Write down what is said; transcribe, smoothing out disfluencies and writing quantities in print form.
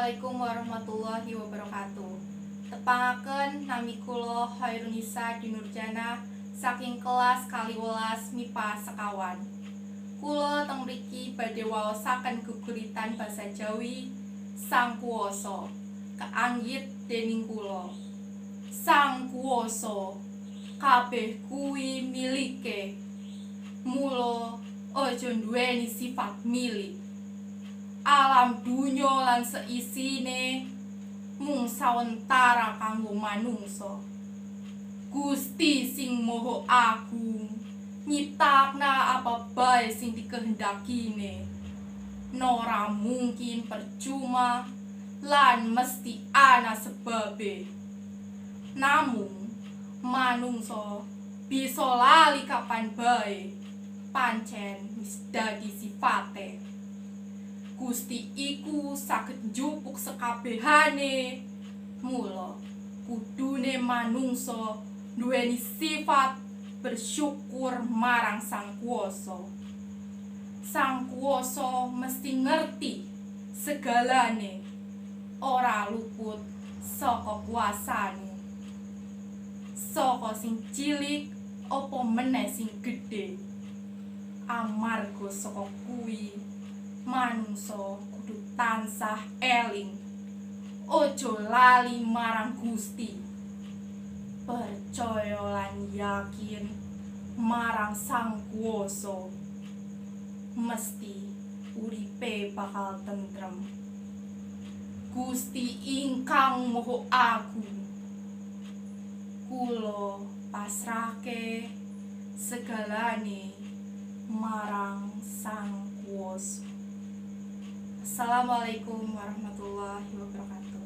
Assalamualaikum warahmatullahi wabarakatuh. Tepangaken nami kula Hairunisa Dinurjana saking kelas kaliwelas MIPA sekawan. Kula teng mriki badhe waosaken geguritan basa Jawi Sang Kuwasa kaanggit dening kula. Sang Kuwasa kabeh kuwi milike. Mula aja nduweni sifat milik. Alam dunya lan seisine mung sawentara kanggo manungsa. Gusti sing Maha Agung nyiptakna apa bae sing dikehendakine. Nora mungkin percuma lan mesti ana sebabe. Namung manungsa bisa lali kapan bae, pancen wis dadi sifate. Gusti iku saged njupuk sekabehane. Mula kudune manungsa duweni sifat bersyukur marang Sang Kuwasa. Sang Kuwasa mesti ngerti segalane, ora luput saka kuasane. Saka sing cilik apa meneh sing gedhe. Amarga saka kuwi manungsa kudu tansah eling, ojo lali marang Gusti. Percaya lan yakin marang Sang Kuwasa, mesti uripe bakal tentrem. Gusti ingkang Maha Agung, kula pasrahke segalane marang Sang Kuwasa. Assalamualaikum warahmatullahi wabarakatuh.